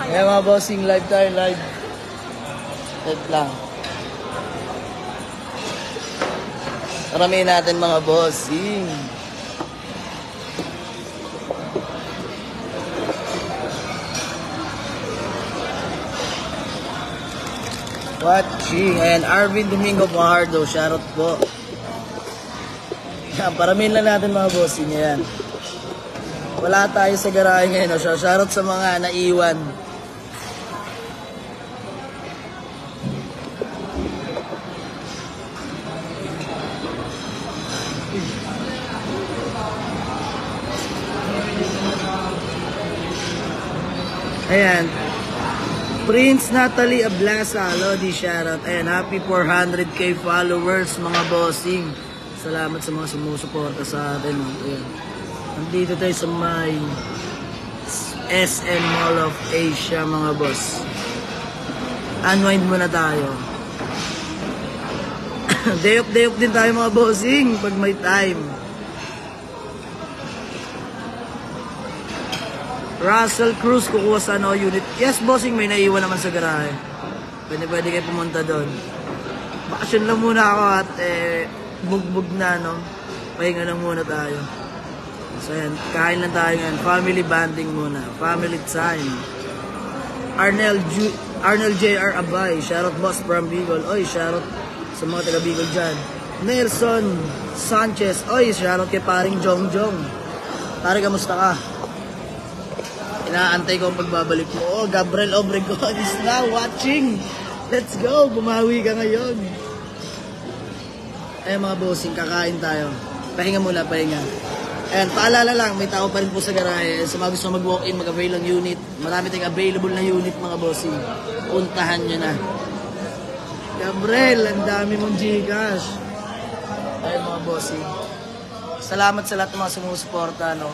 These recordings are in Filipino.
Kaya mga bossing, live tayo, live. Live lang. Karamihin natin mga bossing. Watching. And Arvin Domingo Fajardo, shoutout po. Yan, paramihin lang natin mga bossing. Yan. Wala tayo sa garahe ngayon. No? Shoutout sa mga naiwan. Ayan. Prince Natalie Ablasa, Lodi, shoutout. Ayan, happy 400k followers mga bossing. Salamat sa mga sumusuporta sa atin. Ayan. Nandito tayo sa may SM Mall of Asia mga boss. Unwind muna tayo. Day off din tayo mga bossing pag may time. Russell Cruz, kukuha sa no unit. Yes, bossing, may naiwan naman sa garahe. Pwede kayo pumunta doon. Bakasyon lang muna ako at bugbog na, no? Pahinga lang muna tayo. So, yan. Kain lang tayo ngayon. Family banding muna. Family time. Arnel J.R. Abay. Shoutout boss from Bicol. Oy, shoutout sa mga taga Bicol dyan. Nelson Sanchez. Oy, shoutout kay paring Jong Jong. Pare, kamusta ka? Inaantay ko ang pagbabalik mo. Oh, Gabriel Obregon is now watching. Let's go. Bumawi ka ngayon. Ay mga bossing, kakain tayo. Pahinga muna, pahinga. Ayan, paalala lang, may tao pa rin po sa garahe. Sa mga gusto mag-walk-in, mag-avail ng unit. Marami tayong available na unit mga bossing. Puntahan nyo na. Gabriel, ang dami mong Gcash. Ay mga bossing. Salamat sa lahat ng mga sumusuporta, no?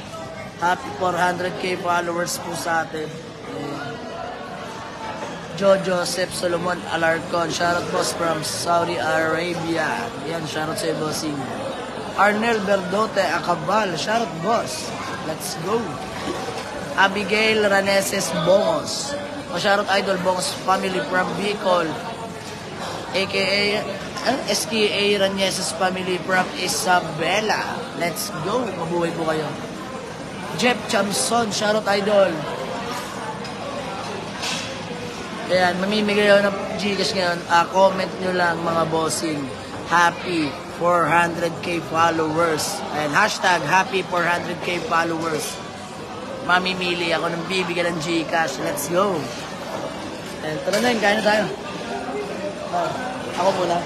Happy 400k followers po sa atin. Jojo Joseph Solomon Alarcon. Shoutout boss from Saudi Arabia. Yan, shoutout sa bossing. Arnel Berdote Acabal. Shoutout boss. Let's go. Abigail Raneses Bongos. O shoutout idol Bongos family from Bicol. AKA SKA Raneses family from Isabela. Let's go. Mabuhay po kayo. Jeff Chamson, shoutout idol. Ayan, mamimigay ako ng Gcash ngayon. Comment nyo lang mga bossing. Happy 400k followers. Ayan, hashtag happy 400k followers. Mamimili ako ng bibigyan ng Gcash. Let's go. Ayan, tara na yun, kain na tayo. Ako muna.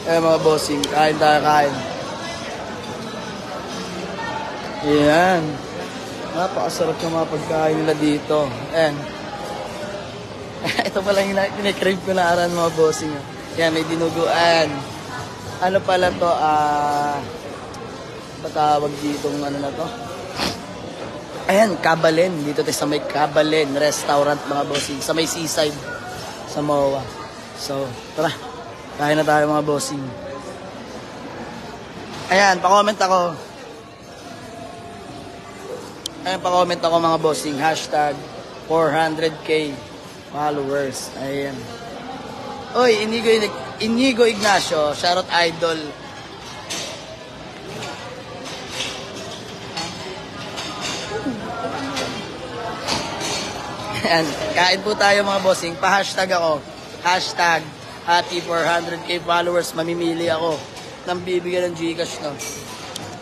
Eh mga bossing, kain tayo, kain. Ayan. Napakasarap ng mga pagkain nila dito. Ayan. Ito pala yung kinikrave ko na aran mga bossing. Ayan, may dinuguan. Ano pala to? Patawag dito ano na to? Ayan, Kabalen. Dito tayo sa may Kabalen restaurant mga bossing. Sa may seaside. Sa MOA. So, tara. Kain na tayo mga bossing. Ayan, pa-comment ako. Ayan, pa-comment ako mga bossing. Hashtag 400k followers. Ayan. Oy, Inigo Ignacio. Shoutout idol. Ayan, kain po tayo mga bossing. Pa-hashtag ako. Hashtag happy 400k followers, mamimili ako ng bibigyan ng Gcash, no?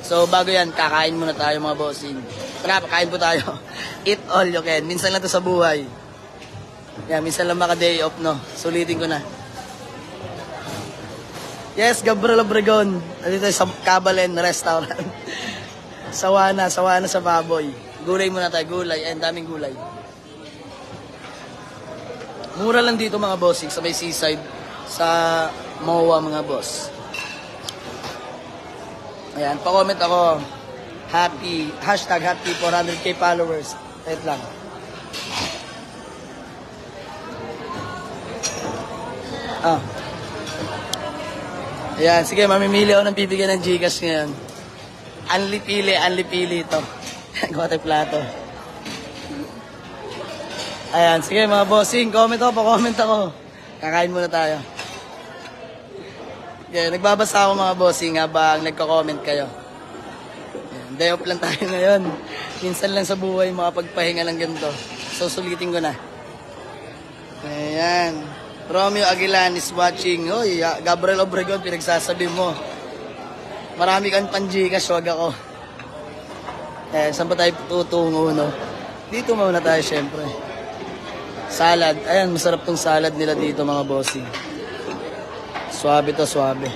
So, bago yan, kakain muna tayo mga bossing. Tara, kain po tayo. Eat all you can. Minsan lang to sa buhay. Yan, minsan lang maka-day off, no? Sulitin ko na. Yes, Gabriel Obregon. Dito sa Kabalen Restaurant. sawana sa baboy. Gulay muna tayo, gulay. Ayan, daming gulay. Mura lang dito mga bossing, sa may seaside. Sa MOA mga boss. Ayan, pa-comment ako. Hashtag happy 400k followers. Wait lang. Ayan, sige, mamimili ako ng bibigyan ng Gcash ngayon. Anli pili ito. Gawa tayo plato. Ayan, sige mga bossing, comment ako, pa-comment ako. Kakain muna tayo. Yeah, nagbabasa ako mga bossing habang nagko-comment kayo. Ayan, day off lang tayo ngayon. Minsan lang sa buhay makapagpahinga lang ganito. So sulitin ko na. Ayan. Romeo Aguilan is watching. Hoy, Gabriel Obregon, pinagsasabi mo. Marami kang pan-Gcash, wag ako. Ayan, saan ba tayo tutungo, no? Dito muna tayo, syempre. Salad. Ayan, masarap tong salad nila dito, mga bossing. Suabe to, suabe.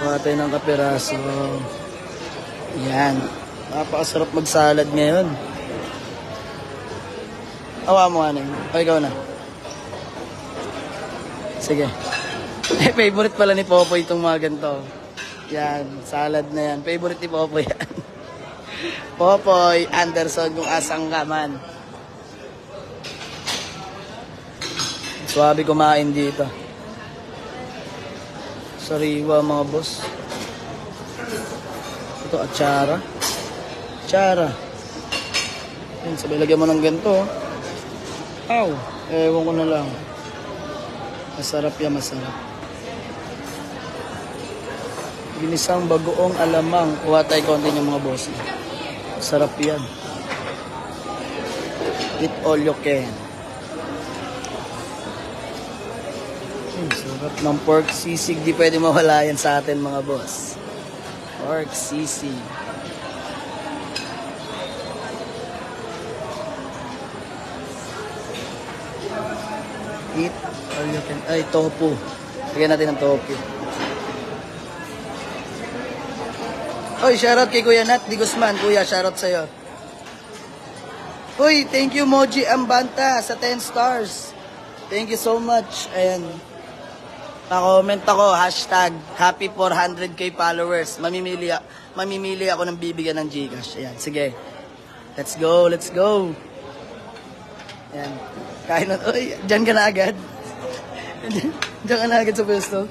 Kuha tayo ng kapiraso. Ayan. Napakasarap mag-salad ngayon. Awa mo, ano yun? O, ikaw na. Sige. Favorite pala ni Popoy itong mga ganito. Yan, salad na yan. Favorite ni Popoy yan. Popoy Anderson, kung asang ka man. Suwabe kumain dito. Sariwa mga boss. Ito, atsara. Atsara. Yan, sabay lagyan mo ng ganito. Aw, ewan ko na lang. Masarap yan, masarap. Ginisang bagoong alamang. Kuha tayo konti ng mga boss. Sarap yan. Eat all you can. Sarap ng pork sisig. Di pwede mawala yan sa atin mga boss. Pork sisig. Eat all you can. Ay, tofu. Lagyan natin ng tofu. Oy, shoutout kay Kuya Nat Di Guzman. Kuya, shoutout sa'yo. Uy, thank you Moji Ambanta sa 10 stars. Thank you so much. Ayan. Pa-comment ako, hashtag happy 400k followers. Mamimili ako ng bibigyan ng Gcash. Ayan, sige. Let's go, let's go. Ayan. Kain na. Uy, dyan ka na agad. Dyan ka na agad sa pwesto.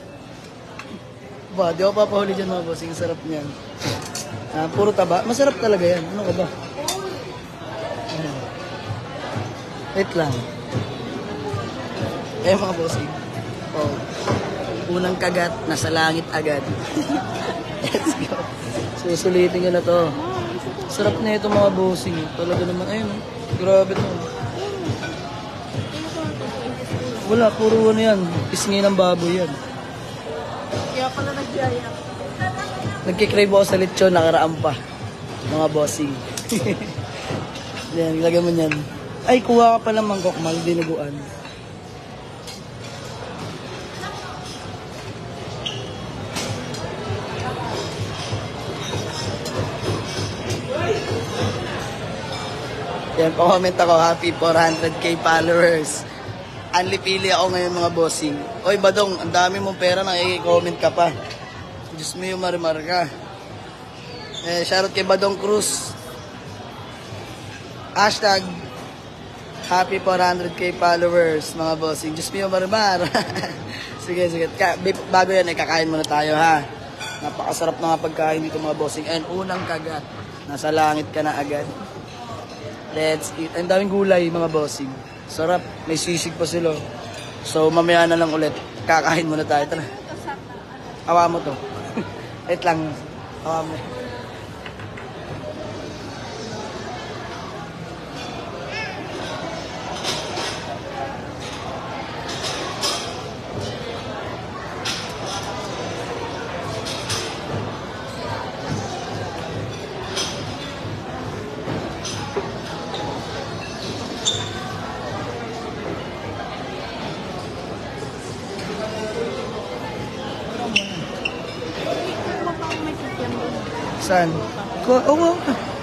Ba, di ako papahuli dyan mga bossing. Sarap niyan. Puro taba. Masarap talaga yan. Ano ka ba? Wait lang. Mga bossing. Oh. Unang kagat, nasa langit agad. Let's go. Susulitin ko na to. Sarap na ito mga bossing. Talaga naman. Ayun. Grabe to. Wala, puro ano yan. Pisngi ng baboy yan. Kaya pala nagyaya. Nagkikrave ako sa lechon, nakaraan pa. Mga bossing. Yan, ilagay mo yan. Ay, kuha ka pala mangkok, mal, dinuguan. Yan, pa-comment ako, happy 400k followers. Anli-pili ako ngayon mga bossing. Oy, Badong, ang dami mong pera, nakikicomment ka pa. Diyos mo yung marimar ka. Shoutout kay Badong Cruz. Hashtag happy 400k followers, mga bossing. Diyos mo yung marimar. Sige, sige. Bago yan, kakain muna tayo, ha. Napakasarap na nga pagkain dito, mga bossing. And unang kagat. Nasa langit ka na agad. Let's eat. Ang daming gulay, mga bossing. Sarap. May sisig pa sila. So, mamaya na lang ulit. Kakain muna tayo. Tara. Awa mo to. Wait lang. Awa mo. Saan? Oo.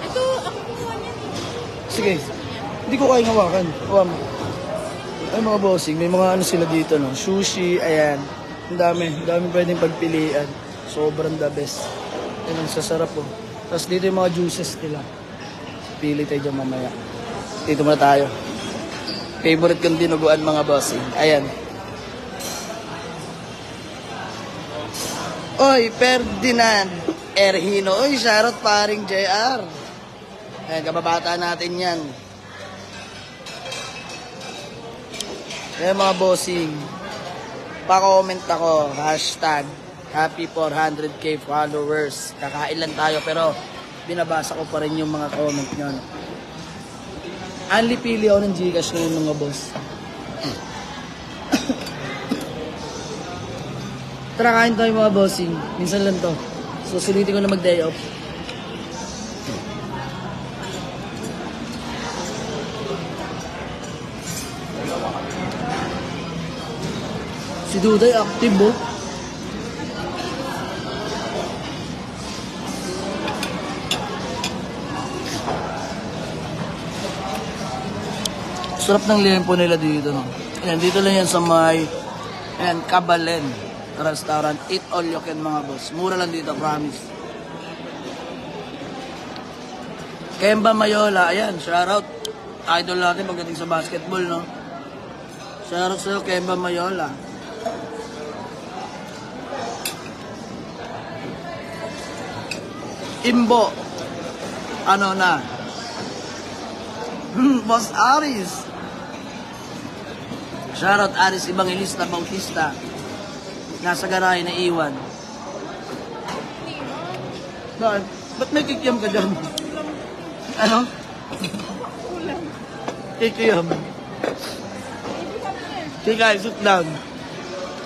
Ito, ako kumuha niya. Sige. Hindi ko kayang hawakan. Hawa mo. Ay mga bossing, may mga ano sila dito, no? Sushi, ayan. Ang dami. Ang dami pwedeng pagpilian. Sobrang the best. Yan ang sasarap, oh. Tapos dito yung mga juices nila. Pili tayo dyan mamaya. Dito muna tayo. Favorite kong dinuguan, mga bossing. Ayan. Oy, Ferdinand. Erhino. Uy, shoutout paring JR. Ayan, kababata natin yan. Ayan mga bossing. Pa-comment ako, hashtag happy 400k followers. Kakain lang tayo pero binabasa ko pa rin yung mga comment nyo. Only pili ako ng Gcash ngayon mga boss. Tara, kain tayo mga bossing. Minsan lang to. So, sulitin ko na mag-day off. Si Duday active, oh. Sarap ng limpo nila dito, no? Ayan, dito lang yan sa may Kabalen Restaurant. Eat all you can, mga boss. Mura lang dito, promise. Kemba Mayola, ayan, shoutout. Idol natin pagdating sa basketball, no? Shoutout sa'yo, Kemba Mayola. Imbo. Ano na? Boss Aris. Shoutout Aris Evangelista Bautista. Nasa garahe na iwan. Bakit? Ba't may kikiam ka dyan? Ano? Kikiam. Kikay, sit down.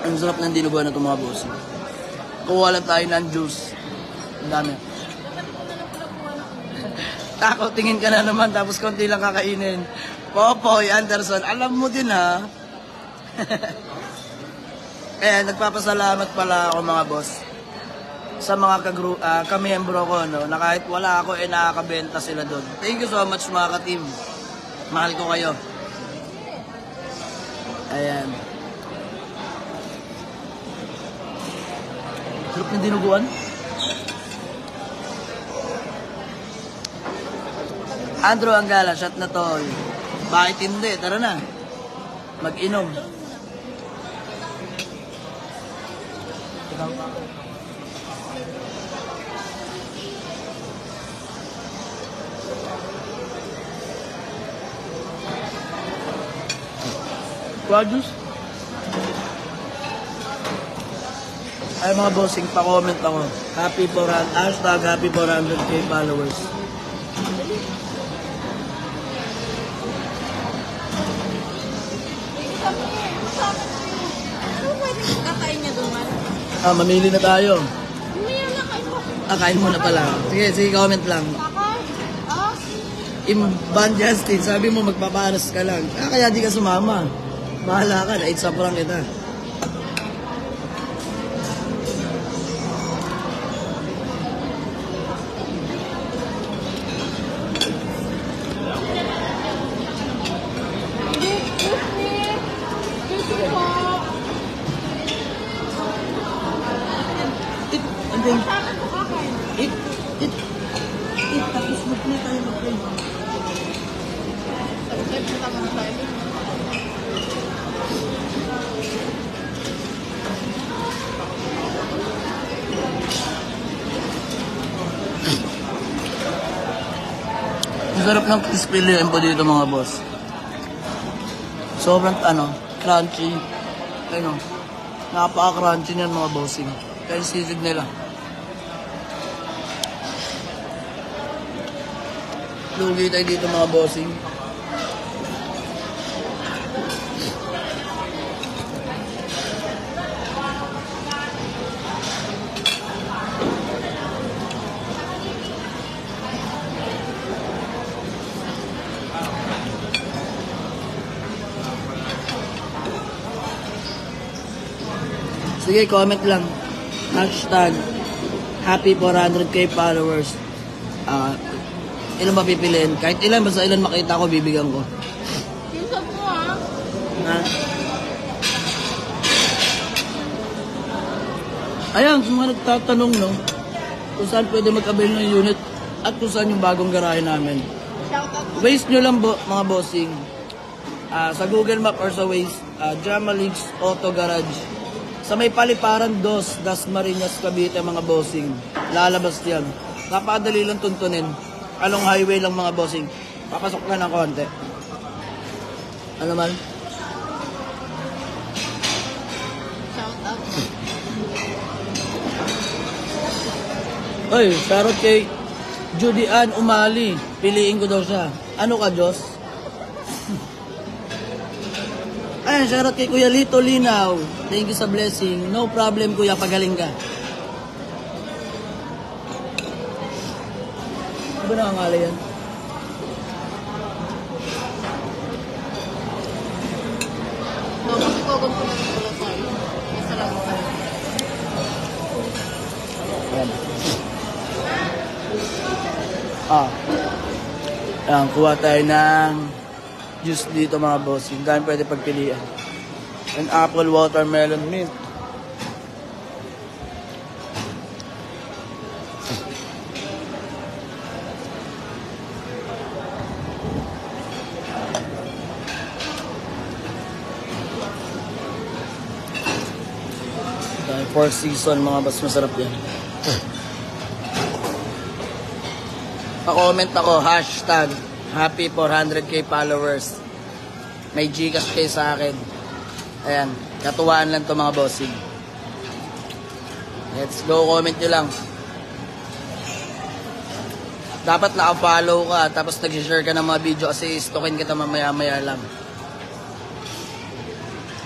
Ang sarap ng dinuguan na itong mga boss. Kuha lang tayo ng juice. Ang dami. Tako, tingin ka na naman, tapos konti lang kakainin. Popoy, Anderson, alam mo din ha. Nagpapasalamat pala ako mga boss sa mga kamiyembro ko, no, na kahit wala ako, nakakabenta sila doon. Thank you so much mga ka-team. Mahal ko kayo. Ayan. Sarap ng dinuguan. Andrew Angala, shot na tol. Bakit hindi? Tara na. Mag-inom. Quadus? Ay mga bossing, pa-comment ako. Hashtag happy 400k followers. Ano pwedeng kakain niya doon, man? Mamili na tayo. Mamaya na kain mo. Kain muna pala. Sige, comment lang. Imban Justin, sabi mo magpaparas ka lang. Kaya di ka sumama. Bahala ka, na-itsaprang kita. Tapos mag-play tayo mag-play. Ang sarap ng crispy lempo dito mga boss. Sobrang crunchy. Napaka-crunchy niyan mga bossing. Kaya sisig nila. Lugi tayo dito mga bossing. Sige, comment lang. Hashtag happy 400k followers. Ilan ba pipiliin? Kahit ilan, basta ilan makita ko, bibigyan ko. Pinsan mo Ha? Ayan, kung mga nagtatanong, no, kung saan pwede mag-avail ng unit at kung saan yung bagong garahe namin. Waze nyo lang mga bossing. Sa Google Map or sa Waze, Jama Leagues Auto Garage. Sa may paliparan dos, Dasmariñas, Cavite, mga bossing. Lalabas yan. Napakadali lang tuntunin. Along highway lang mga bossing. Papasok ka ng konti. Ano man? Shout out. Oy, shoutout kay Judy Ann Umali. Piliin ko daw siya. Ano ka, Diyos? Ayun, shoutout kay Kuya Lito Linaw. Thank you sa blessing. No problem, Kuya. Pagaling ka. Ano ba nakangala yan? No, magkukogong ko lang pala sa'yo. Masarap ka. Ayan. Ayan, kuha tayo ng juice dito mga boss. Yung dami pwede pagpilian. And apple watermelon mint. Dahil 4 season mga boss, masarap yan. Pa-comment ako, hashtag happy 400k followers. May Gcash kayo sa akin. Ayan, katuwaan lang to mga bossing. Let's go, comment nyo lang. Dapat naka-follow ka, tapos nag-share ka ng mga video kasi istokin kita mamaya-maya lang.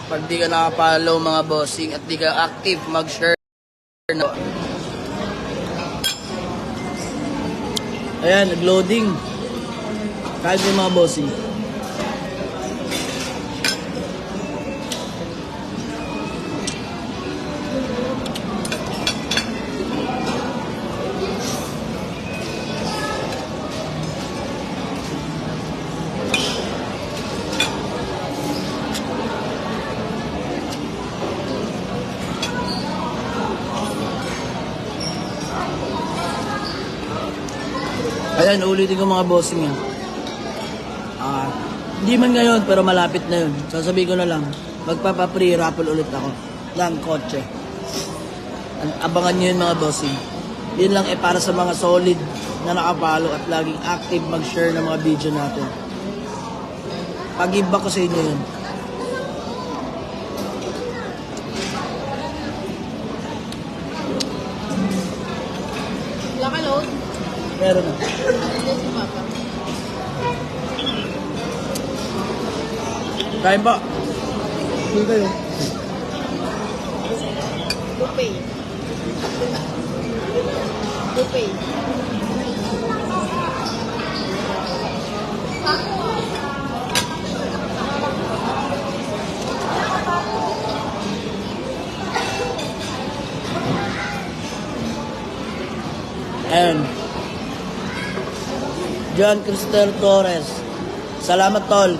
Pag di ka naka-follow mga bossing at di ka active, mag-share na. Ayan, nag-loading. Kahit yung mga bossing. Ayan, ulitin ko mga bossing yan. Hindi man ngayon, pero malapit na yun. Sasabihin ko na lang, magpapa-free raffle ulit ako ng kotse. Abangan nyo yun mga bossing. Yun lang para sa mga solid na nakapalo at laging active mag-share ng mga video natin. Pag-give back ko sa inyo yun. Wala ka load? Meron na. Hindi si Papa. Kain pa. Hindi kayo. Bupay. Bupay. And John Cristel Torres. Salamat, tol.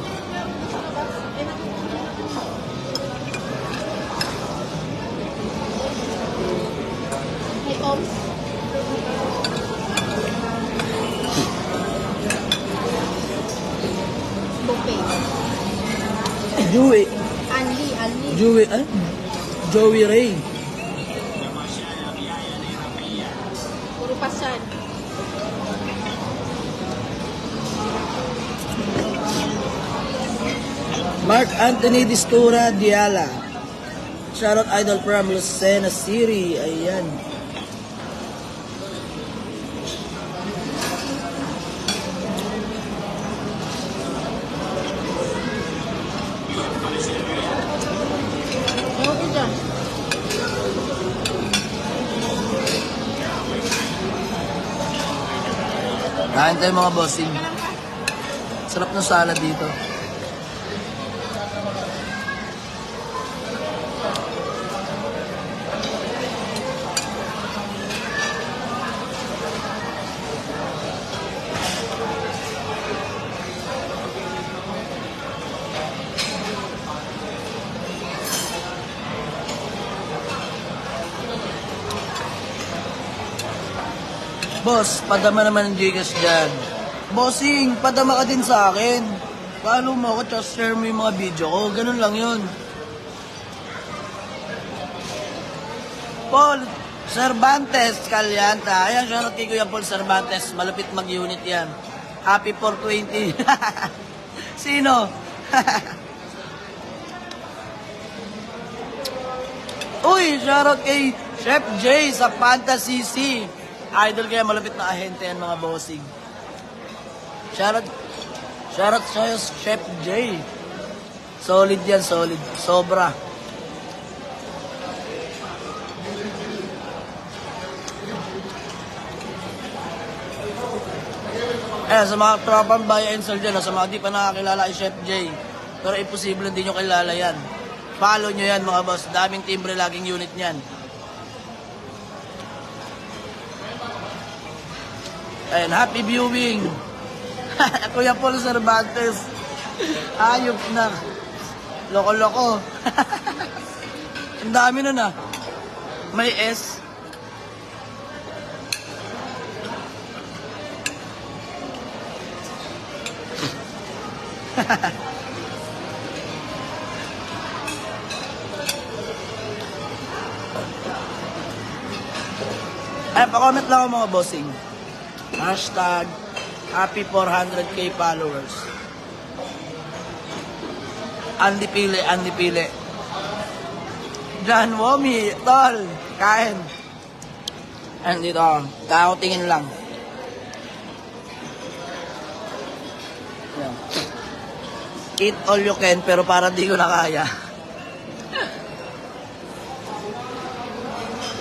Hey, Tom. Bupay. Joey. Anli. Joey, Joey Ray. Puro pasan. Mark Anthony Distura Diala. Shoutout idol from Lucena City. Ayan. Ano ko dyan? Kain tayo mga bossing. Sarap ng salad dito. Boss, padama naman ng Gcash dyan. Bossing, padama ka din sa akin. Follow mo ako, just share mo yung mga video ko. Ganun lang yun. Paul Cervantes Calyanta. Ayan, shoutout kay Kuya Paul Cervantes. Malapit mag-unit yan. Happy 420. Sino? Uy, shoutout kay Chef J sa Fantasy C. Idol kaya malapit na ahente yan mga bossing. Shoutout sa'yo, Chef J. Solid yan, solid. Sobra. Sa mga tropang buy and sell dyan, sa mga di pa nakakilala kay Chef J, pero imposible hindi nyo kilala yan. Follow nyo yan mga boss. Daming timbre laging unit nyan. Ayan, happy viewing. Kuya Paul Cervantes. Ayop na. Loko-loko. Ang dami nun ah. May S. Ay, pa-comment lang ako mga bossing. Hashtag happy 400k followers. Andy Pili, Andy Pili. John Womi, tol, kain. And dito, tingin lang. Yan. Eat all you can, pero parang di ko na kaya.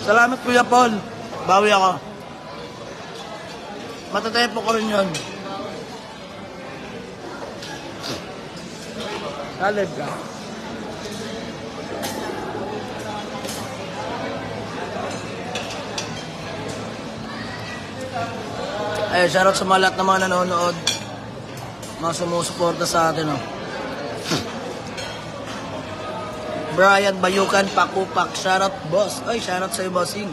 Salamat Kuya Paul. Bawi ako. Matatepo ko rin yun. Salad ka. Ay, shoutout sa mga lahat ng mga nanonood. Mga sumusuporta sa atin, oh. Brian Bayukan, Pakupak, shoutout boss. Ay, shoutout sa'yo, bossing.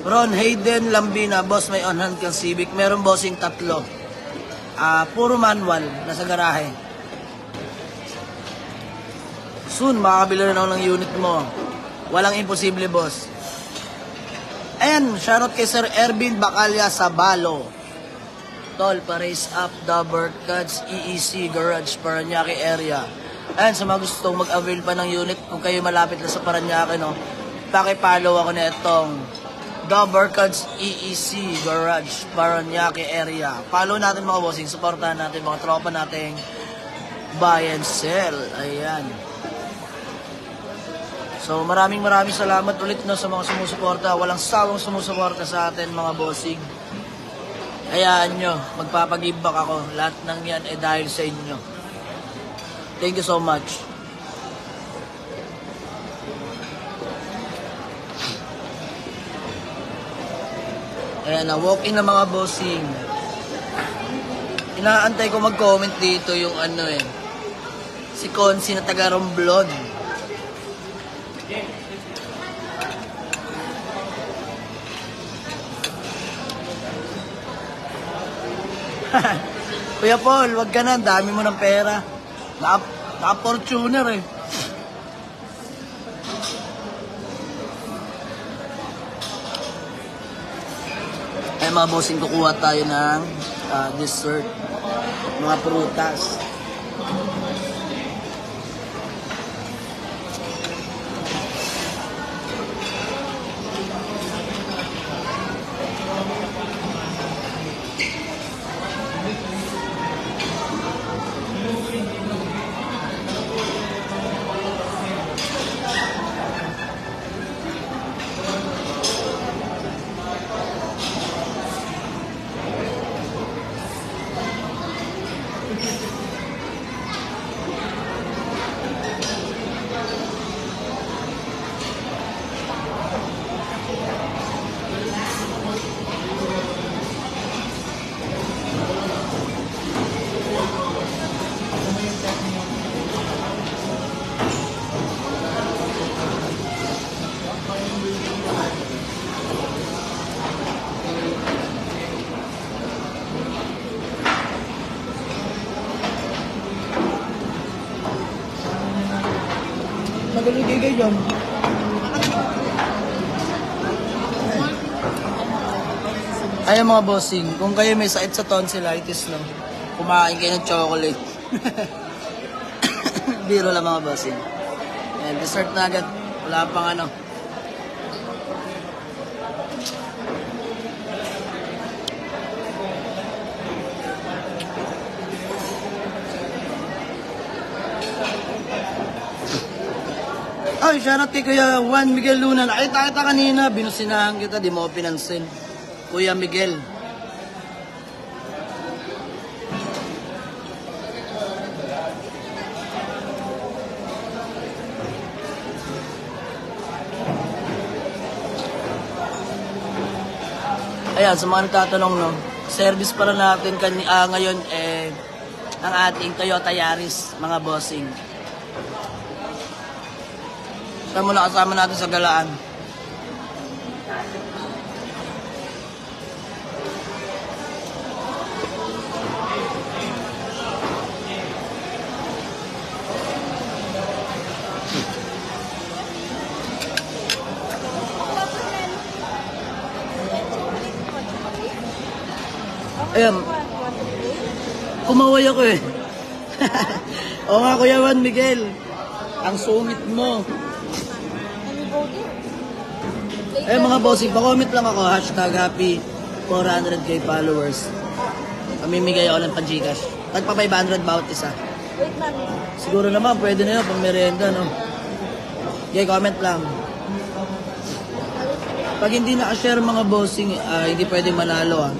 Ron Hayden Lambina, boss, may on-hand kang Civic. Meron bossing 3. Puro manual, nasa garahe. Soon, makakabila rin ako ng unit mo. Walang imposible, boss. Ayan, shoutout kay Sir Ervin Bacalya sa Balo. Tol, pa-raise up the Bertcuts EEC Garage, Paranaque area. Ayan, sa mga gustong mag-avail pa ng unit, kung kayo malapit na sa Paranaque, no, paki-follow ako na itong The Bertcuts EEC Garage, Paranaque area. Follow natin mga bossing, supportahan natin mga tropa nating buy and sell. Ayan. So maraming salamat ulit no, sa mga sumusuporta. Walang sawang sumusuporta sa atin mga bossing. Hayaan nyo, magpapag-give back ako. Lahat ng yan dahil sa inyo. Thank you so much. Ayan na, walk-in na mga bossing. Inaantay ko mag-comment dito yung ano si Consi na taga Romblon. Kuya Paul, wag ka na, dami mo ng pera. Naka-Fortuner Ay mga bossing, kukuha tayo ng dessert, mga prutas. Magaligay dyan. Ayun mga bossing, kung kayo may sakit sa tonsillitis, no, kumain kayo ng chocolate. Biro lang mga bossing. And dessert na agad. Wala pang ano. Ay, shoutout kay Kuya Juan Miguel Luna. Nakita kita kanina, binusinahan kita, di mo ako pinansin. Kuya Miguel. Ayan, sa mga nagtatanong, no, service para natin ngayon, ang ating Toyota Yaris, mga bossing. Ito muna kasama natin sa galaan. Ayan, kumaway ako eh. Oo nga, Kuya Juan Miguel, ang sungit mo. Eh mga bossing, pa-comment lang ako, hashtag happy 400k followers. Pamimigay ako ng pan-Gcash. Tagpa 500 bawat isa. Wait lang. Siguro naman, pwede na yun, pang merienda, no? Okay, comment lang. Pag hindi naka-share mga bossing, hindi pwedeng manalo, ah.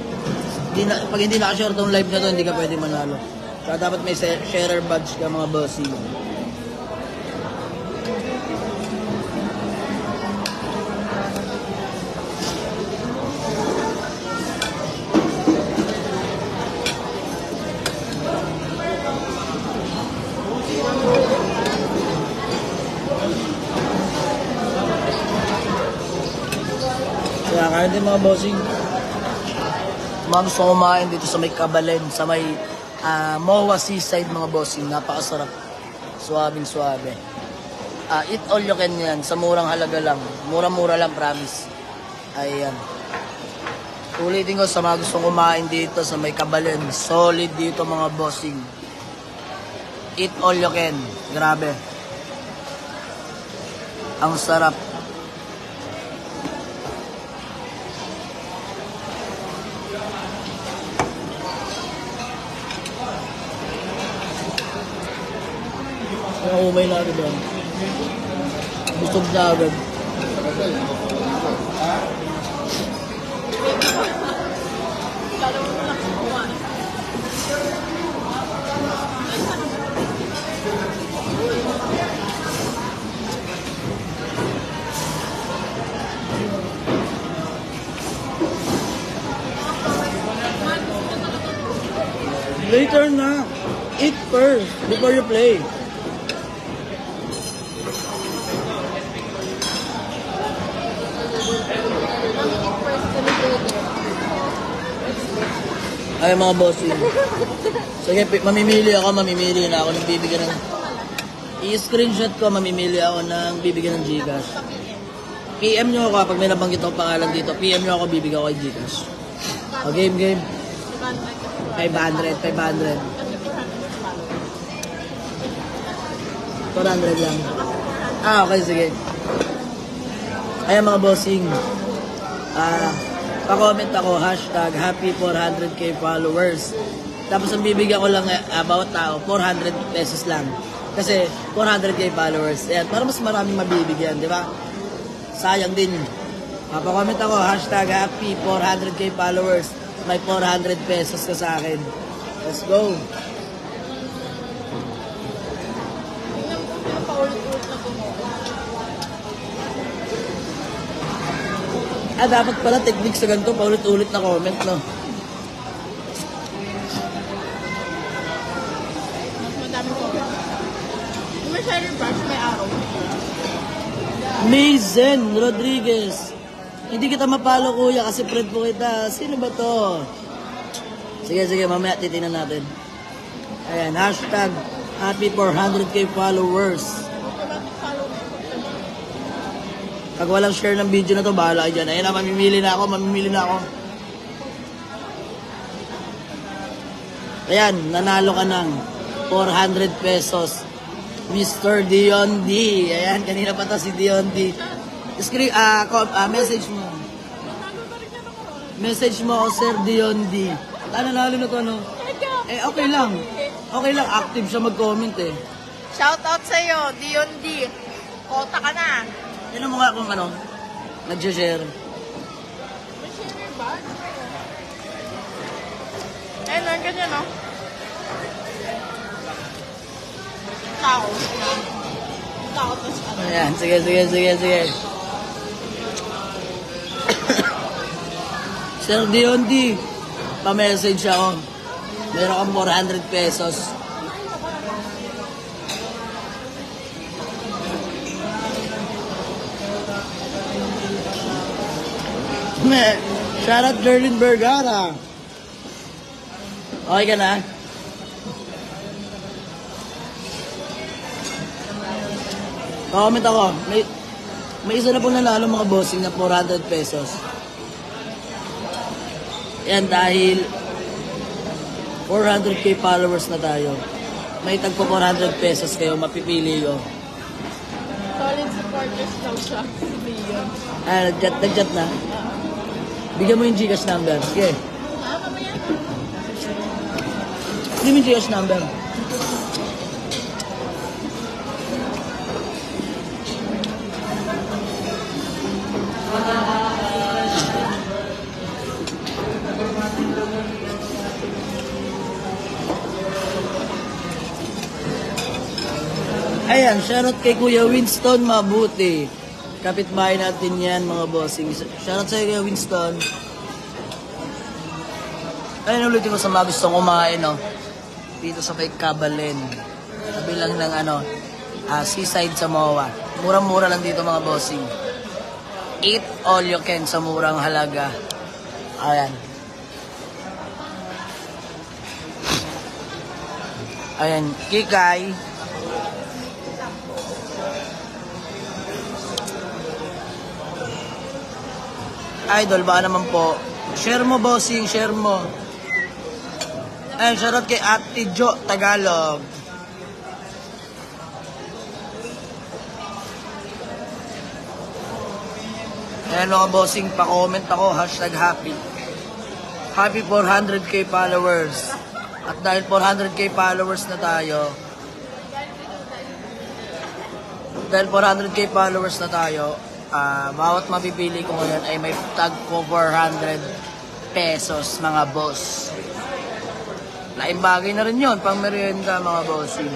Pag hindi naka-share tong live na to, hindi ka pwedeng manalo. Kaya dapat may sharer badge ka mga bossing. Kaya kaya din mga bossing. Mga gusto kumain dito sa may Kabalen, sa may Moa Seaside mga bossing. Napakasarap. Suwabing suwabe. Eat all you can yan. Sa murang halaga lang. Mura-mura lang, promise. Ayan. Ulitin ko sa mga gusto kumain dito sa may Kabalen. Solid dito mga bossing. Eat all you can. Grabe. Ang sarap. Umay na agad yan. Busog na agad. Later na. Eat first before you play. Ay mga bossing. Sige, mamimili na ako ng bibigyan ng i-screenshot ko, mamimili ako ng bibigyan ng Gcash. PM nyo ako pag may nabanggit ako pangalan dito. PM nyo ako, bibigyan ko kay Gcash. O, game. 500. 400 lang. Okay, sige. Ayan mga bossing. Pa-comment ako, hashtag happy 400k followers. Tapos ang bibigyan ko lang bawat tao, 400 pesos lang. Kasi 400k followers. Ayan, para mas maraming mabibigyan, di ba? Sayang din. Pa-comment ako, hashtag happy 400k followers. May 400 pesos ka sa akin. Let's go. Dapat pala technique sa ganito, paulit-ulit na comment, no? Mas madami ko. Kung may shadow brush, may araw. Mazen Rodriguez. Hindi kita mapalo, kuya, kasi friend po kita. Sino ba to? Sige, mamaya titingnan natin. Ayan, hashtag happy 400k followers. Pag walang share ng video na to, bahala kayo dyan. Ayan na, mamimili na ako. Ayan, nanalo ka ng 400 pesos. Mr. Dion D. Ayan, kanina pa to si Dion D. Message mo. Message mo ako, Sir Dion D. Nanalo na to, no? Okay lang. Okay lang, active siya mag-comment eh. Shoutout sa'yo, Dion D. Kota ka na. Yan mo nga kung ano, nag-share. May share ba? Ayun lang, ganyan, no? Tao. Tao, tapos ano. Ayan, sige. Sir Dion D, pa-message ako. Meron kang 400 pesos. Shout out Jerlyn Vergara. Okay ka na? Comment ako. May isa na pong nanalo mga bossing na 400 pesos. Yan dahil 400k followers na tayo. May tagpo 400 pesos kayo, mapipili ko. Solid supporters daw siya. Si Dion. Nag-chat na. Bigyan mo yung Gcash number. Sige. Mamaya. Hindi mo yung Gcash number. Ayan, shoutout kay Kuya Winston Mabuti. Kapitbahay natin yan, mga bossing. Shoutout sa'yo, Kuya Winston. Ayun, ulitin ko sa mga gustong kumain, no? Dito sa may Kabalen. Sabi lang ng, seaside sa Moa. Murang-mura lang dito, mga bossing. Eat all you can sa murang halaga. Ayan. Ayan, Kikay. Idol, baka naman po. Share mo, bossing. Share mo. Ayun, shoutout kay Ate Jo Tagalog. Ayan mga bossing, pa-comment ako. #happy. Happy 400k followers. At dahil 400k followers na tayo, bawat mapipili ko ngayon ay may tag po 400 pesos mga boss. Laing bagay na rin yun, pang merienda mga bossing.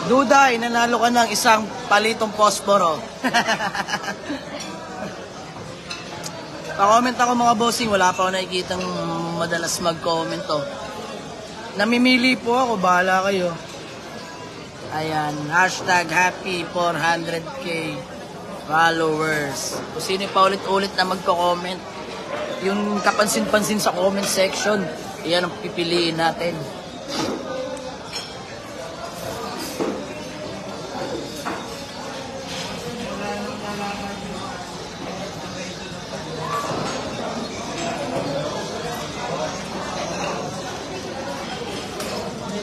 Duday, nanalo ka ng isang palitong posporo. Pa-comment ako mga bossing, wala pa ako nakikitang madalas mag-comment to. Namimili po ako, bahala kayo. Ayan, #happy 400k followers. Kung sino pa ulit-ulit na magko-comment, yung kapansin-pansin sa comment section, iyan ang pipiliin natin.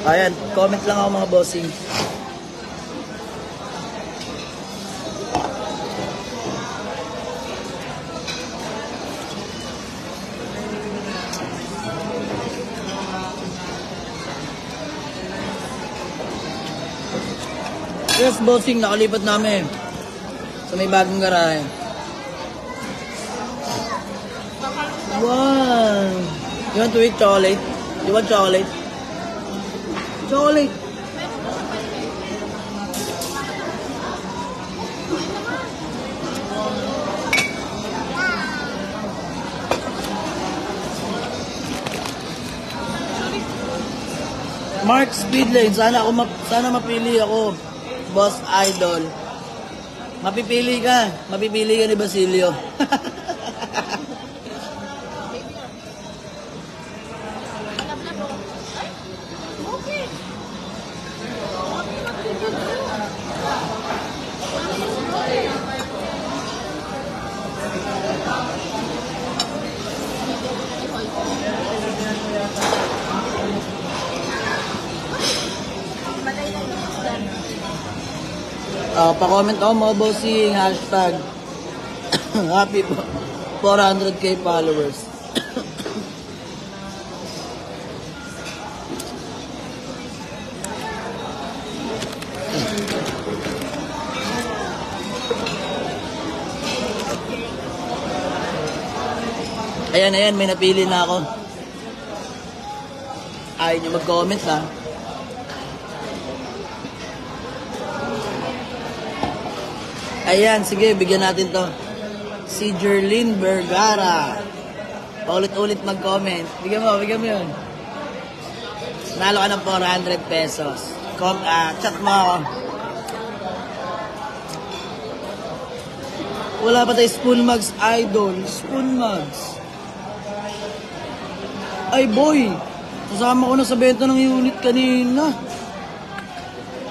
Ayan, comment lang ako mga bossing. Yes, bossing, nakalipat namin sa may bagong garahe. Wow! You want to eat chocolate? You want chocolate? Chocolate. Mark Speedlane, sana mapili ako, Boss Idol. Mapipili ka ni Basilio. Pa-comment ako mga bossing, hashtag happy 400k followers. Ayan, may napili na ako. Ayaw nyo mag-comment ha. Ayan, sige, bigyan natin to. Si Jerlyn Vergara. Paulit-ulit mag-comment. Bigyan mo yun. Nalo ka ng 400 pesos. Chat mo ako. Wala pa tayo spoon mugs, idol. Spoon mugs. Ay boy, kasama ko na sa benta ng unit kanina.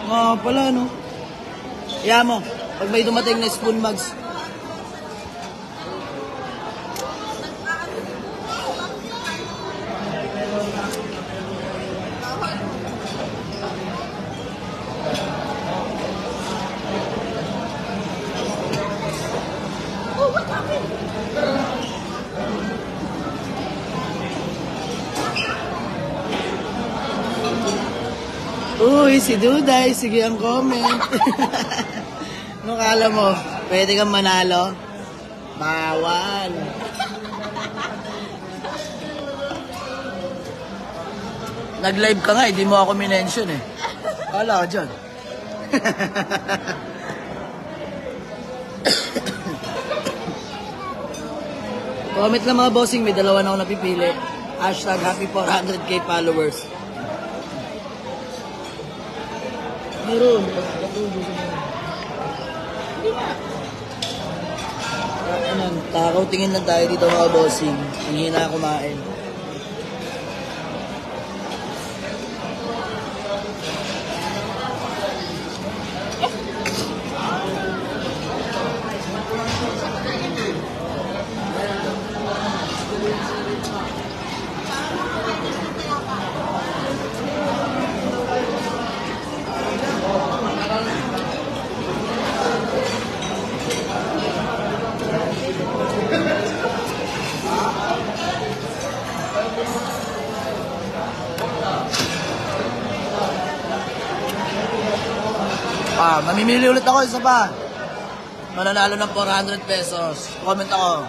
Nga pala, no? Kaya mo, pag may dumating na spoon mugs. Uy, si Duday, sige ang comment. Ano kala mo? Pwede kang manalo? Bawal. Nag-live ka nga, hindi mo ako minention eh. Kala ka dyan. Comment lang mga bossing, may dalawa na ako napipili. Hashtag happy 400k followers. Meron. Ayan, takaw tingin lang tayo dito mga bossing. Hindi na kumain. Mamimili ulit ako, isa pa. Mananalo ng 400 pesos. Comment ako.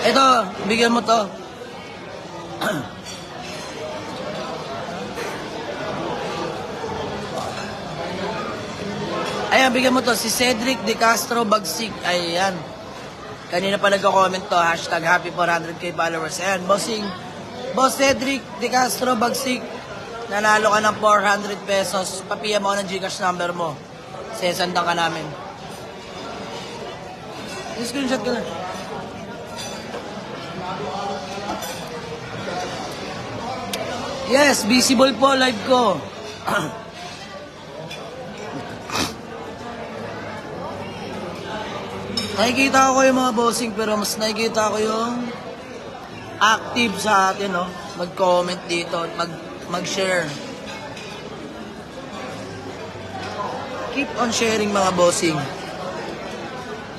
Ito, bigyan mo to. Ayan, bigyan mo to. Si Cedric De Castro Bagsik. Ayan. Kanina pa nagko-comment to, hashtag happy 400k followers. Ayan, bossing. Boss Cedric De Castro Bagsik, nanalo ka ng 400 pesos. Papiya mo ng Gcash number mo. Sesandan ka namin. Screenshot ka na. Yes, visible po live ko. Nakikita ko yung mga bossing pero mas nakikita ko yung active sa atin, no? Mag-comment dito, mag-share. Keep on sharing mga bossing.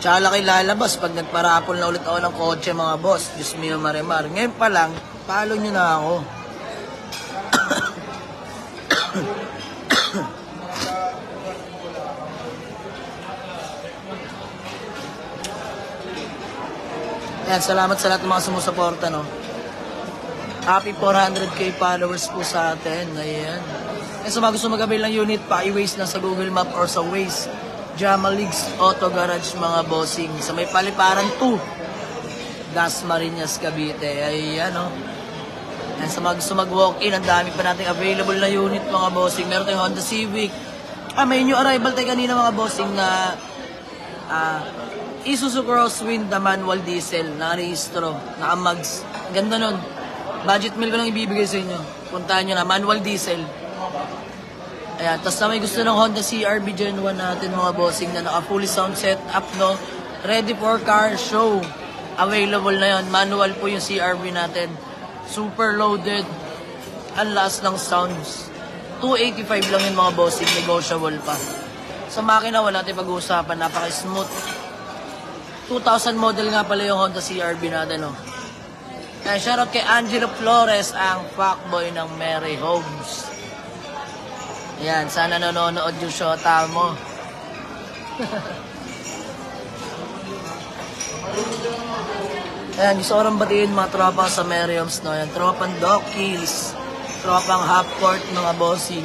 Tsaka laki lalabas pag nagparapol na ulit ako ng kotse mga boss. Diyos mio marimar. Ngayon pa lang, follow nyo na ako. Ayan, salamat sa lahat ng mga sumusuporta, no? Happy 400k followers po sa atin. Ayan. Ayan, sa mga gusto mag-avail ng unit, pa-i-waste na sa Google Map or sa Waze. Jamalix Auto Garage, mga bossing. Sa may Paliparan 2. Dasmariñas, Cavite. Ayan, no? Ayan, sa mga gusto mag-walk-in, ang dami pa nating available na unit, mga bossing. Meron tayong Honda Civic. May new arrival tayo kanina, mga bossing, na Isuzu Crosswind na manual diesel, nakarehistro, naka-mags. Ganda nun. Budget meal ko lang ibibigay sa inyo. Puntahan nyo na, manual diesel. Ayan, tapos na may gusto ng Honda CR-V Gen 1 natin mga bossing na naka-fully sound set up, no? Ready for car show. Available na yon. Manual po yung CR-V natin. Super loaded. Ang lakas ng sounds. 285 lang yun mga bossing, negotiable pa. Sa makina, wala tayong pag-uusapan. Napaka-smooth. 2000 model nga pala yung Honda CR-V natin, no? Kaya shoutout kay Angelo Flores, ang fuckboy ng Mary Homes. Ayan, sana nanonood yung shota mo. Ayan, gusto ko rin batiin mga tropa sa Mary Homes, no? Ayan, tropang Doc Kills, tropang Half Court, mga bossing.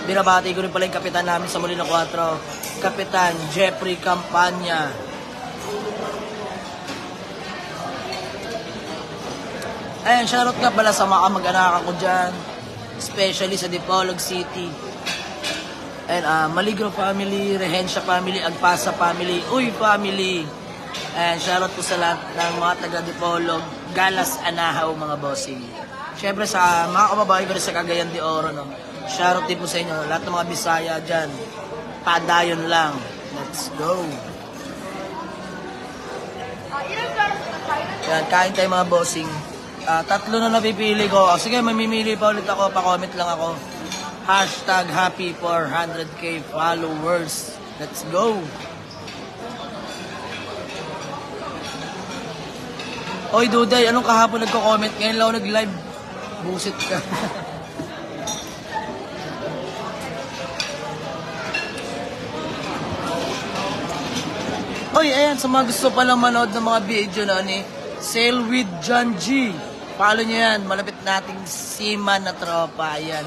Binabati ko rin pala yung kapitan namin sa Molino 4. Kapitan Jeffrey Campanya. Ayan, shoutout nga pala sa mga kamag-anak ko dyan. Especially sa Dipolog City. And Maligro family, Rehencia family, Agpasa family, Uy family. And shoutout po sa lahat ng mga taga-Dipolog, Galas, Anahaw, mga bossing. Siyempre sa mga kababae ko rin sa Cagayan de Oro, no? Shoutout din po sa inyo, lahat ng mga Bisaya dyan. Padayon lang. Let's go. Yan, kain tayo mga bossing. Tatlo na napipili ko. Sige, mamimili pa ulit ako. Pa-comment lang ako. Hashtag happy 400k followers. Let's go. Oy, Duday, anong kahapon nagko-comment? Ngayon lang ako nag-live. Busit ka. Oy, ayan, sa mga gusto palang manood ng mga video na ni Sail with John G. Follow nyo yan, malapit nating seaman na tropa, ayan.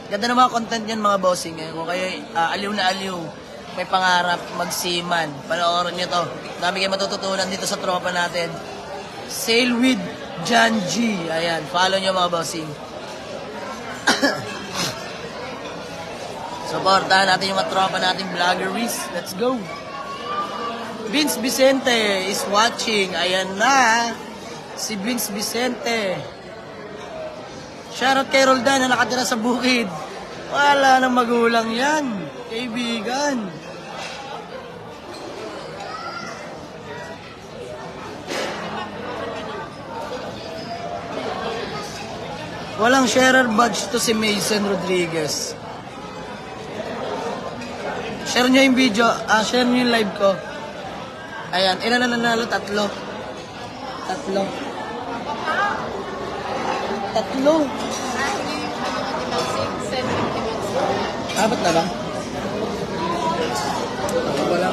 Ganda ng mga content yan mga bossing. Eh. Kung kayo aliw na aliw, may pangarap mag-seaman, panoorin nyo to. Dami kayo matututunan dito sa tropa natin. Sail with John G. Ayan, follow nyo mga bossing. Supportahan natin yung mga tropa nating vloggeries. Let's go! Vince Vicente is watching. Ayan na. Si Vince Vicente. Shoutout kay Roldan na nakatira sa bukid. Wala nang magulang yan. Kaibigan. Walang sharer badge to si Mason Rodriguez. Share nyo yung video. Share nyo yung live ko. Ayan, ilan na nanalo? Tatlo. Tatlo. Apat na ba? Wala.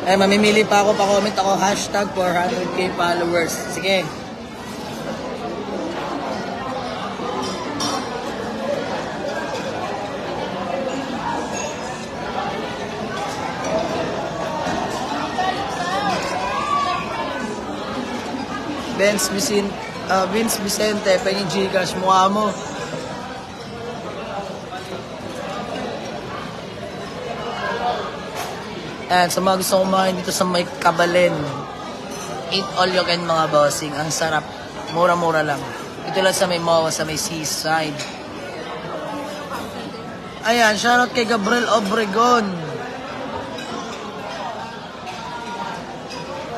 Ay, mamimili pa ako, pa-comment ako, hashtag 400k followers. Sige. Vince Vicente, pengin Gcash, mukha mo. And sa mga gusto kumain dito sa may Kabalen, eat all you can mga bossing. Ang sarap, mura-mura lang. Ito lang sa may MOA, sa may seaside. Ayan, shoutout kay Gabriel Obregon.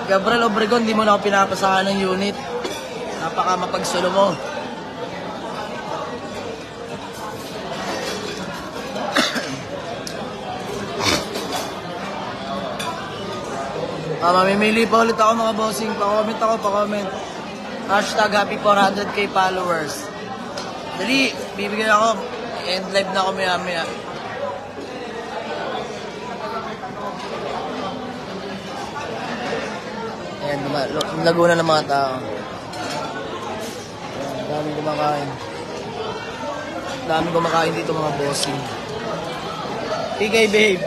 Gabriel Obregon, di mo na ako pinapasahan ng unit. Napaka mapagsulo mo. Mamimili pa ulit ako mga bossing. Pa-comment ako, pa-comment. Hashtag happy 400k followers. Dali, bibigyan ako. End live na ako maya-maya. Ayan, Laguna ng mga tao. Daming kumakain. Daming kumakain dito mga bossing. PK babe.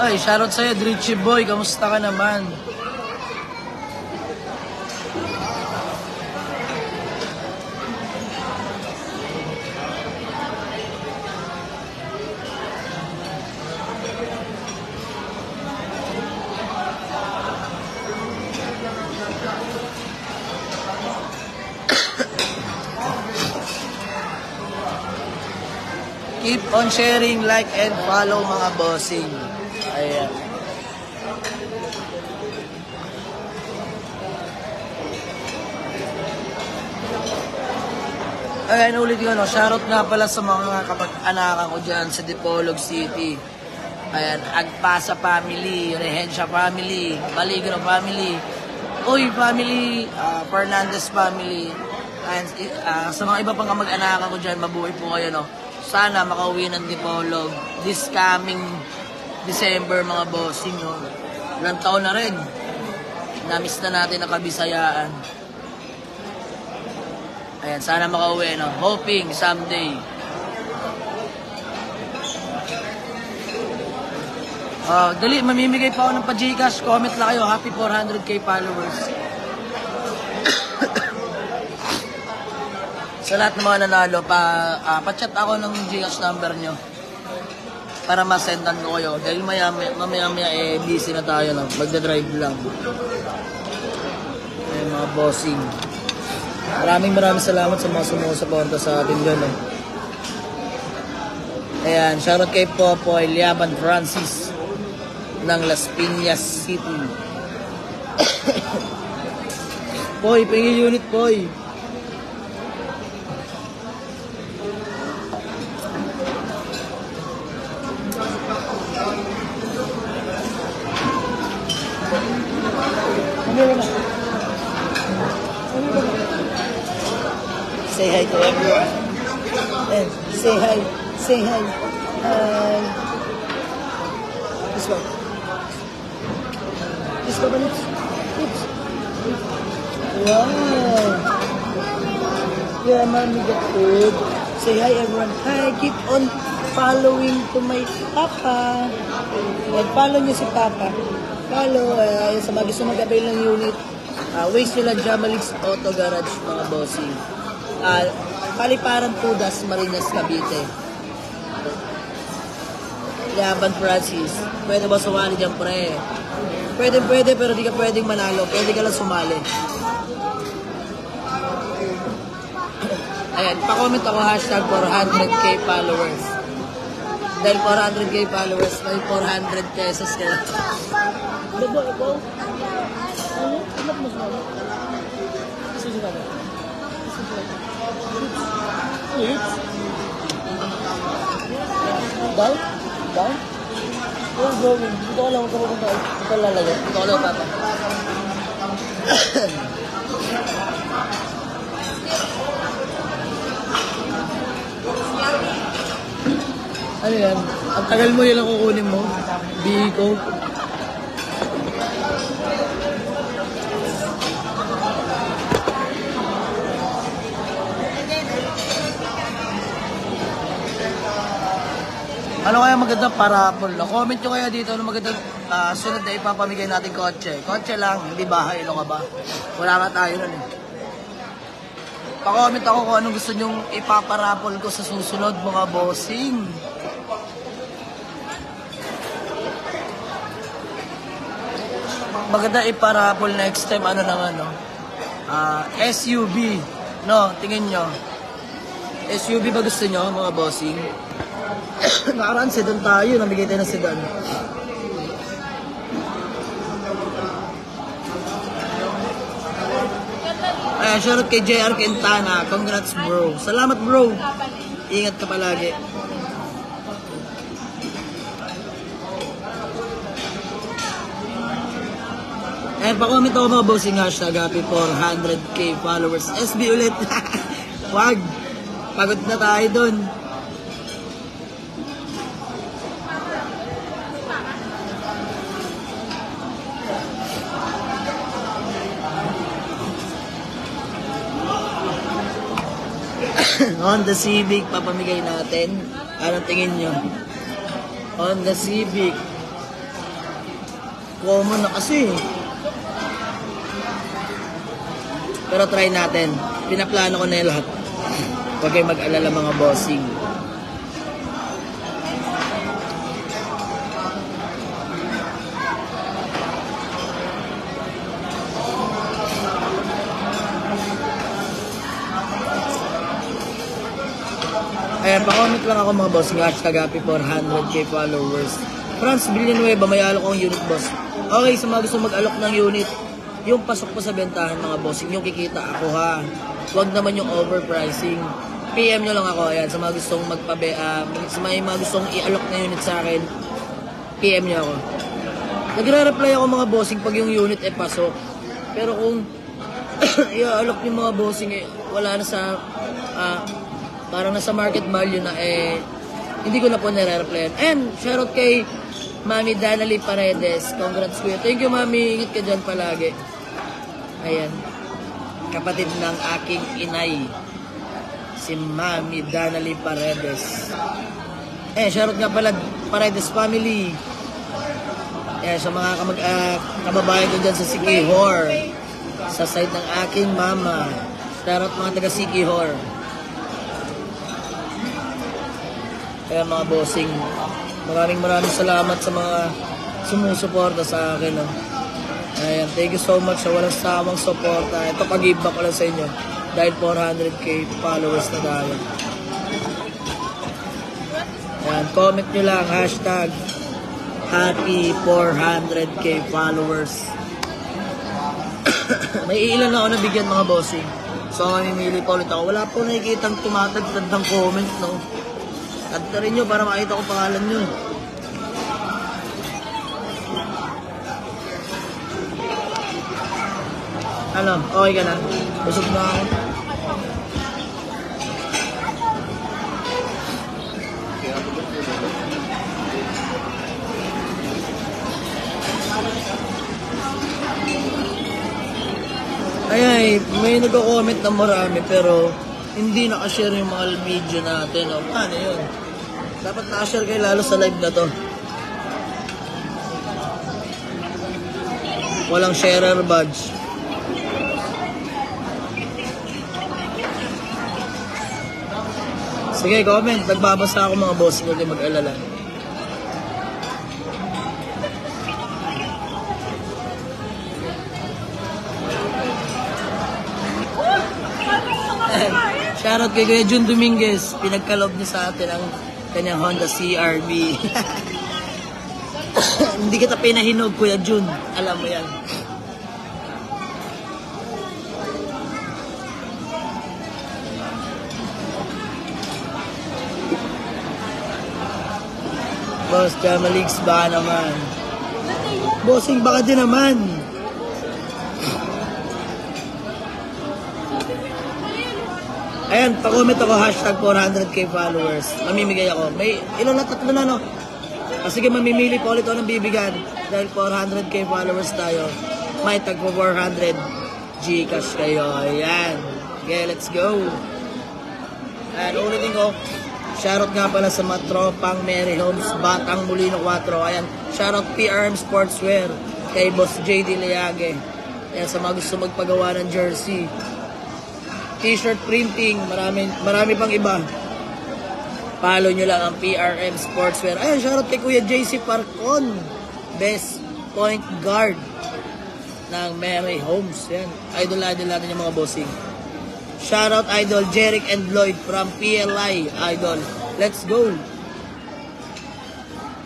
Ay, shoutout sa'yo, Dritchy Boy. Kamusta ka naman? Keep on sharing, like, and follow mga bossing. Ayan. Ayan, ulit ko, no? Shoutout nga pala sa mga kapag-anakan ko dyan sa Dipolog City. Ayan, Agpasa family, Rehencia family, Baligro family, Uy family, Fernandez family. Ayan, sa mga iba pang kamag-anakan ko dyan, mabuhay po kayo, no? Sana makauwi ng Dipolog this coming December, mga bossing, no? Ilang taon na rin. Namiss na natin ang Kabisayaan. Ayan, sana makauwi, no? Hoping someday. Dali, mamimigay pa ako ng pa-Gcash. Comment lang kayo. Happy 400k followers. Sa lahat ng mga nanalo, pa-chat ako ng Gcash number nyo para masendan ko kayo. Dahil mamaya busy na tayo lang. Magdadrive lang. Ayan, mga bossing. Maraming salamat sa mga sumusuporta sa atin dyan. Ayan, shoutout kay Popoy Liaban Francis ng Las Piñas City. Poy, pengi unit, Poy. Say hi to everyone. And say hi. Say hi. This one. This one, lips. Lips. Wow. Yeah, mommy got food. Say hi everyone. Hi, keep on following to my papa. And follow niyo si papa. Follow. Sa mga gusto mag-avail ng unit. Waste nyo lang Jamalix Auto Garage, mga bossing. Paliparan Pudas, Marinas, Cavite. Laban Francis. Pwede ba sumali dyan, pre? Pwede, pero di ka pwedeng manalo. Pwede ka lang sumali. Ayan, pa-comment ako hashtag 400k followers. Dahil 400k followers, may 400 pesos ka lang. Bebo, ikaw? Ano? Anak mo sumali? Susunod ka. Lips. Down? Down? Where's going? Dito ko lang, huwag ka Dito lalagay. Dito ko lang, papa. Ano yan? Ang tagal mo yun ang kukunin mo. Biko. Ano kaya magandang parapol? No? Comment nyo kaya dito ano magandang sunod na ipapamigay natin kotse. Kotse lang, hindi bahay. Ano ka ba? Wala nga tayo nun eh. Pa-comment ako kung anong gusto nyong ipaparapol ko sa susunod, mga bossing. Maganda iparapol next time, ano naman, no? SUV. No, tingin nyo. SUV ba gusto nyo, mga bossing? Nakaraan, sedan tayo. Namigay tayo ng sedan. Ayan, shoutout kay JR Quintana. Congrats, bro. Salamat, bro. Ingat ka palagi. Ayan, pa-comment ako mga bossing hashtag happy 400k followers. SB ulit. Wag. Pagod na tayo dun. Honda Civic, papamigay natin. Anong tingin nyo? Honda Civic. Common na kasi. Pero try natin. Pinaplano ko na yung lahat. Huwag kayong mag-alala mga bossing. Ayan, pa-comment lang ako mga boss. Hashtag happy 400k followers. Franz Villanueva, may alok akong unit boss. Okay, sa mga gusto mag-alok ng unit, yung pasok po sa bentahan mga bossing, yung kikita ako ha. Huwag naman yung overpricing. PM nyo lang ako, ayan, sa mga gustong sa mga gustong i-alok na unit sa akin, PM nyo ako. Nagre-reply ako mga bossing pag yung unit ay pasok. Pero kung i-alok yung mga bossing, wala na sa, parang nasa market value na, hindi ko na po nire-replyan. And, shoutout kay Mami Danali Paredes. Congrats kuya. Thank you, Mami. Ingat ka dyan palagi. Ayan. Kapatid ng aking inay. Si Mami Danali Paredes. Shoutout nga pala Paredes family. Sa mga kababayan ko dyan sa Sikihor. Sa side ng aking mama. Shoutout mga taga Sikihor. Kaya mga bossing, maraming salamat sa mga sumusuporta sa akin. No? Ayan, thank you so much sa walang sawang suporta. Ito, pag-give back ko lang sa inyo. Dahil 400k followers na tayo. Ayan, comment nyo lang, hashtag happy 400k followers. May ilan na ako nabigyan mga bossing. So, mamimili pa ulit ako. Wala po nakikitang tumatagtad ng comment, no? Add na rin nyo para makita ko pangalan nyo. Ano? Okay ka na? Busog na ako. Ay, may nagko-comment na marami pero hindi nakashare yung mga video natin. O, paano yun? Dapat nakashare kayo lalo sa live na to. Walang sharer badge. Sige, comment. Nagbabasa ako mga boss. Huwag kayo mag-alala. Shoutout kay Kuya Jun Dominguez. Pinagkalob niya sa atin ang kanyang Honda CRV. Hindi kita pinahinog, Kuya Jun. Alam mo yan. Boss, Jamaligs, baka naman. Bossing, baka din naman. Ayan, pa-comment ako, hashtag 400k followers. Mamimigay ako. May ilan na, tatlo na, no? Sige, mamimili po ulit ako ng bibigyan. Dahil 400k followers tayo. May tagpo 400 Gcash kayo. Ayan. Okay, let's go. Ayan, ulitin ko. Shoutout nga pala sa mga tropang Mary Homes, Batang Molino 4. Ayan, shoutout PRM Sportswear. Kay Boss JD Leage. Ayan, sa mga gusto magpagawa ng jersey. T-shirt printing, marami pang iba. Follow nyo lang ang PRM Sportswear. Ayan, shoutout kay Kuya JC Parcon. Best point guard ng Mary Homes. Yan. Idol natin yung mga bossing. Shoutout Idol Jeric and Lloyd from PLI. Idol. Let's go.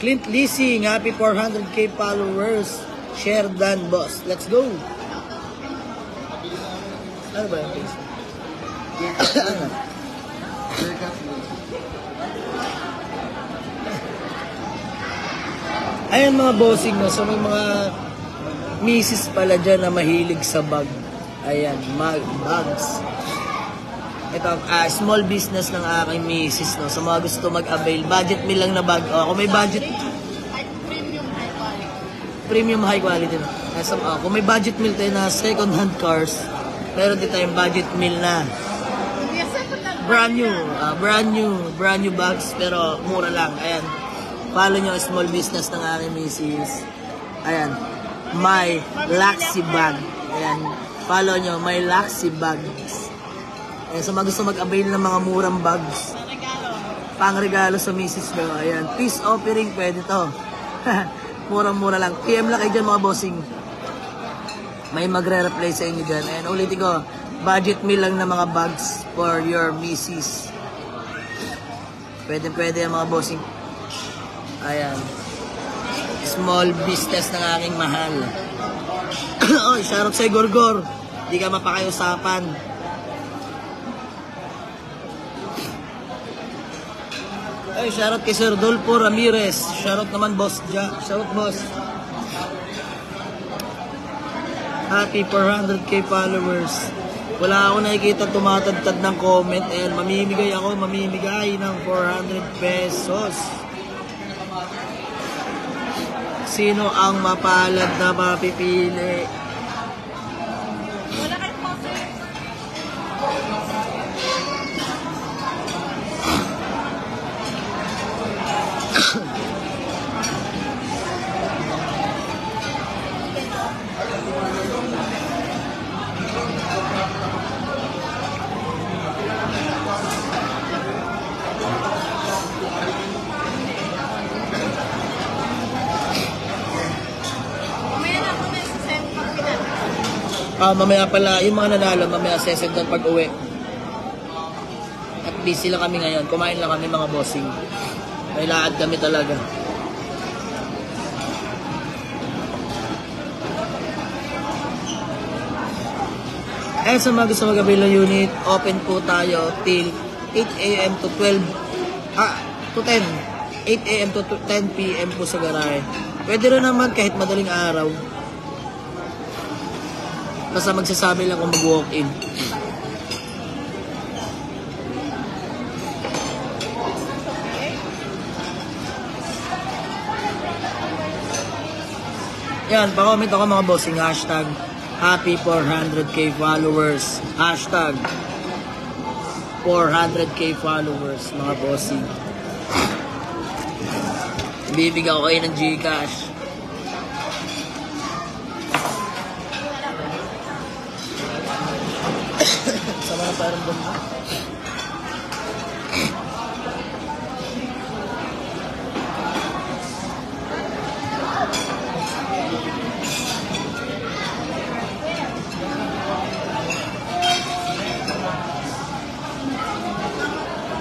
Clint Leasing. Happy 400k followers. Share Dan Boss. Let's go. Ano ba yung face? Ayan mga bossing, no? So may mga misis pala dyan na mahilig sa bag. Ayan, bags. Ito, small business ng aking misis, no? So mga gusto mag-avail, budget meal lang na bag. Kung may budget, premium high quality, no? Kung may budget meal tayo na second hand cars, meron din tayong budget meal na brand new bags, pero mura lang. Ayan, follow nyo small business ng aking misis. Ayan, my Laxi bag. Ayan, follow nyo, my Laxi bags. Ayan, so gusto mag-avail ng mga murang bags, pang regalo sa misis nyo. Ayan, peace offering, pwede to. Murang-mura lang. PM lang kayo dyan mga bossing. May magre-reply sa inyo dyan. Ayan, ulitin ko, budget meal lang na mga bags for your misis. Pwede yung mga bossing. Ayan. Small business ng aking mahal. Oy, shoutout sa Gorgor. Di ka mapakiusapan. Ay, shoutout kay Sir Dolpo Ramirez. Shoutout naman, boss. Shoutout, boss. Happy 400k followers. Wala akong nakikita tumatagtad ng comment. Ayan, mamimigay ng 400 pesos. Sino ang mapalad na mapipili? Wala kayong poster. Mamaya na ako na isa-send pag pinat. Mamaya pala, yung mga nanalo, mamaya sesend doon pag uwi. At busy lang kami ngayon. Kumain lang kami mga bossing. May laad kami talaga. Eh sa mga gusto mag-avail ng unit, open po tayo till 8 a.m. to 12 to 10. 8 a.m. to 10 p.m. po sa garahe. Pwede rin naman kahit madaling araw. Basta magsasabi lang kung mag-walk in. Yan, pa-comment ako mga bossing. Hashtag happy 400k followers. Hashtag 400k followers mga bossing. Bibigyan ko kayo ng Gcash. Sama na parang bomba.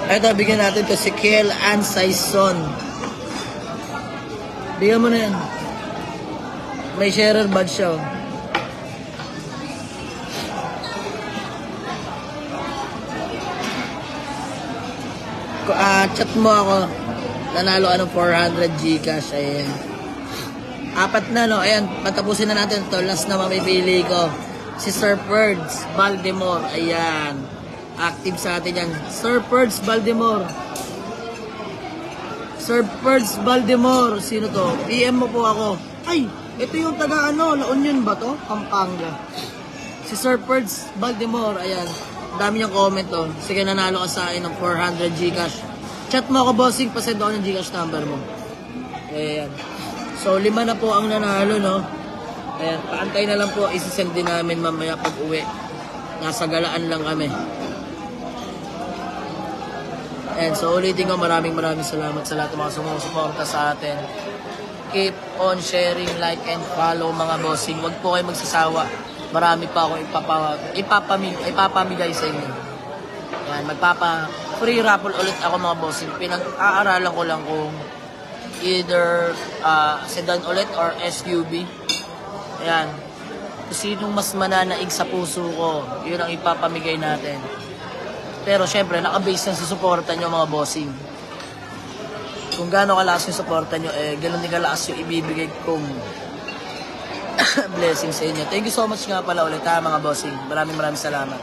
Ito, bigyan natin to si Kiel Ansaison. Bigyan mo na yan. May sharer badge siya. Chat mo ako. Nanalo ka ng 400 Gcash. Ayan. 4 na, no? Ayan, patapusin na natin ito. Last na mamipili ko. Si Sir Ferds Baldemore. Ayan. Active sa atin yan. Sir Ferds Baldemore. Sir Ferds Baldemore. Sino to? PM mo po ako. Ay, ito yung taga La Union ba to? Pampanga. Si Sir Ferds Baldemore. Ayan. Dami niyang comment to. Sige, nanalo ka sa akin ng 400 Gcash. Chat mo ako, bossing. Pasend ako ng Gcash number mo. Ayan. So, 5 na po ang nanalo, no? Ayan. Paantay na lang po. Isisend din namin mamaya pag uwi. Nasa galaan lang kami. And so ulitin ko, maraming salamat sa lahat ng mga sumusuporta sa atin. Keep on sharing, like, and follow mga bossing. Huwag po kayo magsasawa. Marami pa ako ipapamigay sa inyo. Yan, free raffle ulit ako mga bossing. Pinag-aaralan ko lang kung either sedan ulit or SUV. Ayan. Kung sinong mas mananaig sa puso ko, yun ang ipapamigay natin. Pero syempre, naka-base yan sa suporta nyo mga bossing. Kung gaano kalakas yung suporta nyo, ganoon din kalakas yung ibibigay kong blessing sa inyo. Thank you so much nga pala ulit ha mga bossing. Maraming salamat.